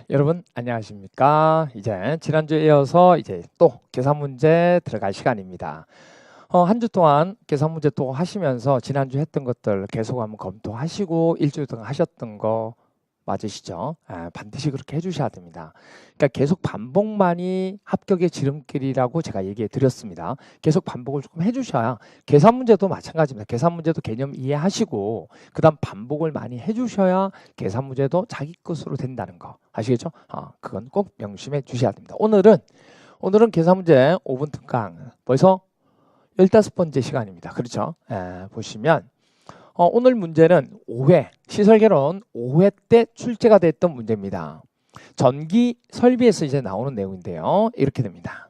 여러분 안녕하십니까? 이제 지난주에 이어서 이제 또 계산 문제 들어갈 시간입니다. 한 주 동안 계산 문제 또 하시면서 지난주 했던 것들 계속 한번 검토하시고 일주일 동안 하셨던 거 맞으시죠? 반드시 그렇게 해주셔야 됩니다. 그러니까 계속 반복만이 합격의 지름길이라고 제가 얘기해 드렸습니다. 계속 반복을 조금 해주셔야 계산 문제도 마찬가지입니다. 계산 문제도 개념 이해하시고 그 다음 반복을 많이 해주셔야 계산 문제도 자기 것으로 된다는 거 아시겠죠? 그건 꼭 명심해 주셔야 됩니다. 오늘은 계산 문제 5분 특강 벌써 15번째 시간입니다. 그렇죠? 보시면 오늘 문제는 5회, 시설개론 5회 때 출제가 됐던 문제입니다. 전기 설비에서 이제 나오는 내용인데요. 이렇게 됩니다.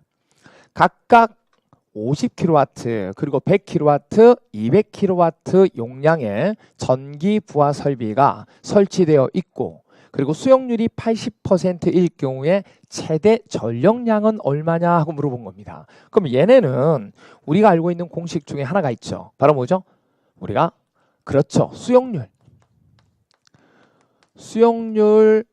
각각 50kW 그리고 100kW, 200kW 용량의 전기 부하 설비가 설치되어 있고 그리고 수용률이 80%일 경우에 최대 전력량은 얼마냐 하고 물어본 겁니다. 그럼 얘네는 우리가 알고 있는 공식 중에 하나가 있죠. 바로 뭐죠? 우리가 그렇죠. 수용률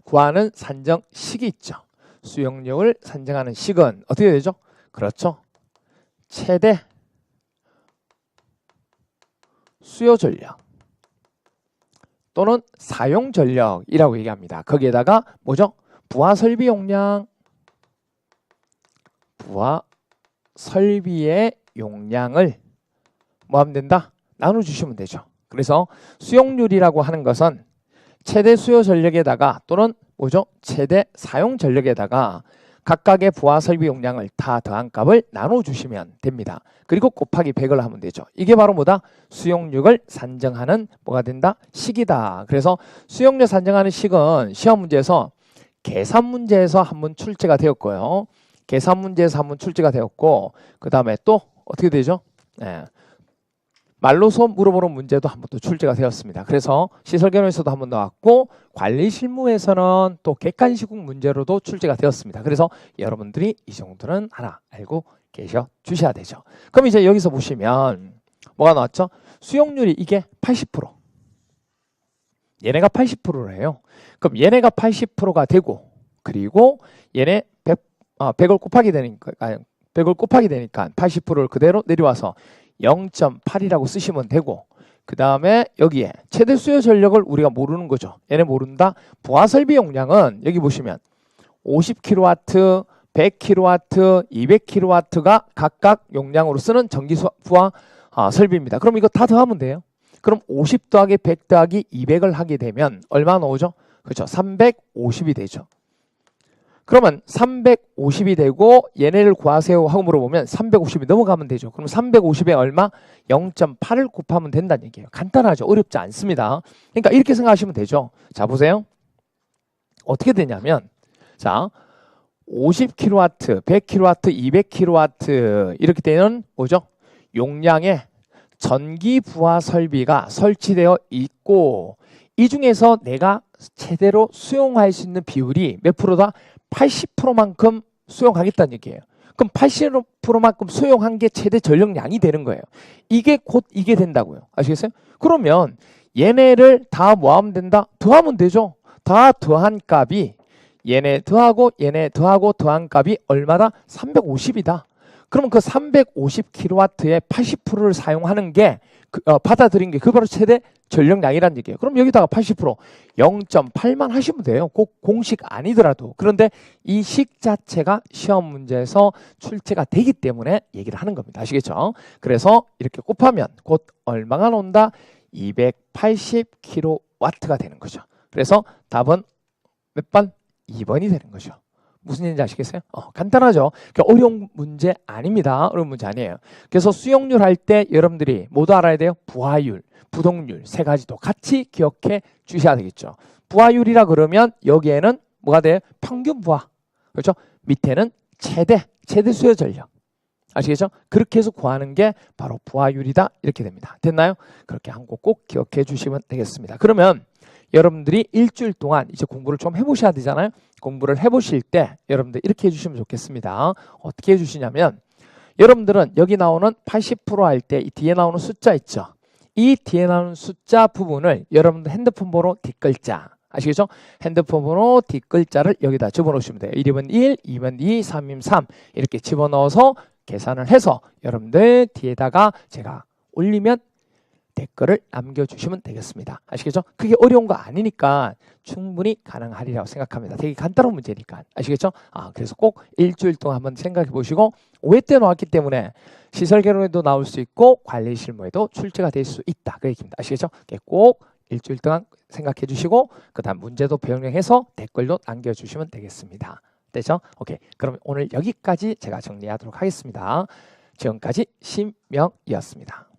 구하는 산정식이 있죠. 수용률을 산정하는 식은 어떻게 되죠? 그렇죠. 최대 수요 전력 또는 사용 전력이라고 얘기합니다. 거기에다가 뭐죠? 부하 설비 용량, 부하 설비의 용량을 뭐 하면 된다? 나눠주시면 되죠. 그래서 수용률이라고 하는 것은 최대 수요 전력에다가 또는 뭐죠? 최대 사용 전력에다가 각각의 부하 설비 용량을 다 더한 값을 나눠주시면 됩니다. 그리고 곱하기 100을 하면 되죠. 이게 바로 뭐다? 수용률을 산정하는 뭐가 된다? 식이다. 그래서 수용률 산정하는 식은 시험 문제에서 계산 문제에서 한번 출제가 되었고요. 계산 문제에서 한번 출제가 되었고 그 다음에 또 어떻게 되죠? 말로서 물어보는 문제도 한 번 또 출제가 되었습니다. 그래서 시설개론에서도 한 번 나왔고 관리실무에서는 또 객관시국 문제로도 출제가 되었습니다. 그래서 여러분들이 이 정도는 하나 알고 계셔 주셔야 되죠. 그럼 이제 여기서 보시면 뭐가 나왔죠? 수용률이 이게 80%. 얘네가 80%래요. 그럼 얘네가 80%가 되고 그리고 얘네 100을 곱하게 되니까 100을 곱하게 되니까 80%를 그대로 내려와서 0.8이라고 쓰시면 되고 그 다음에 여기에 최대 수요 전력을 우리가 모르는 거죠. 얘네 모른다. 부하 설비 용량은 여기 보시면 50kW, 100kW, 200kW가 각각 용량으로 쓰는 전기 부하 설비입니다. 그럼 이거 다 더하면 돼요. 그럼 50 더하기 100 더하기 200을 하게 되면 얼마 나오죠? 그렇죠. 350이 되죠. 그러면 350이 되고 얘네를 구하세요 하고 물어보면 350이 넘어가면 되죠. 그럼 350에 얼마? 0.8을 곱하면 된다는 얘기예요. 간단하죠. 어렵지 않습니다. 그러니까 이렇게 생각하시면 되죠. 자 보세요. 어떻게 되냐면 자 50kW, 100kW, 200kW 이렇게 되는 뭐죠? 용량의 전기 부하 설비가 설치되어 있고 이 중에서 내가 제대로 수용할 수 있는 비율이 몇 프로다? 80%만큼 수용하겠다는 얘기예요. 그럼 80%만큼 수용한 게 최대 전력량이 되는 거예요. 이게 곧 이게 된다고요. 아시겠어요? 그러면 얘네를 다 뭐하면 된다? 더하면 되죠. 다 더한 값이 얘네 더하고 얘네 더하고 더한 값이 얼마다? 350이다. 그러면 그 350kW의 80%를 사용하는 게 받아들인 게 그 바로 최대 전력량이란 얘기예요. 그럼 여기다가 80% 0.8만 하시면 돼요. 꼭 공식 아니더라도. 그런데 이 식 자체가 시험 문제에서 출제가 되기 때문에 얘기를 하는 겁니다. 아시겠죠? 그래서 이렇게 곱하면 곧 얼마가 나온다? 280kW가 되는 거죠. 그래서 답은 몇 번? 2번이 되는 거죠. 무슨 얘기인지 아시겠어요? 간단하죠. 어려운 문제 아닙니다. 어려운 문제 아니에요. 그래서 수용률 할 때 여러분들이 모두 알아야 돼요. 부하율, 부동률 세 가지도 같이 기억해 주셔야 되겠죠. 부하율이라 그러면 여기에는 뭐가 돼요? 평균 부하. 그렇죠? 밑에는 최대 수요 전력. 아시겠죠? 그렇게 해서 구하는 게 바로 부하율이다. 이렇게 됩니다. 됐나요? 그렇게 한 거 꼭 기억해 주시면 되겠습니다. 그러면 여러분들이 일주일 동안 이제 공부를 좀 해보셔야 되잖아요. 공부를 해보실 때 여러분들 이렇게 해주시면 좋겠습니다. 어떻게 해주시냐면 여러분들은 여기 나오는 80% 할 때 이 뒤에 나오는 숫자 있죠. 이 뒤에 나오는 숫자 부분을 여러분들 핸드폰 번호 뒷글자 아시겠죠? 핸드폰 번호 뒷글자를 여기다 집어넣으시면 돼요. 1이면 1, 2면 2, 3이면 3 이렇게 집어넣어서 계산을 해서 여러분들 뒤에다가 제가 올리면 댓글을 남겨주시면 되겠습니다. 아시겠죠? 그게 어려운 거 아니니까 충분히 가능하리라고 생각합니다. 되게 간단한 문제니까. 아시겠죠? 그래서 꼭 일주일 동안 한번 생각해 보시고 5회 때 나왔기 때문에 시설개론에도 나올 수 있고 관리실무에도 출제가 될 수 있다. 그 얘기입니다. 아시겠죠? 꼭 일주일 동안 생각해 주시고 그 다음 문제도 변경해서 댓글도 남겨주시면 되겠습니다. 됐죠? 오케이. 그럼 오늘 여기까지 제가 정리하도록 하겠습니다. 지금까지 신명이었습니다.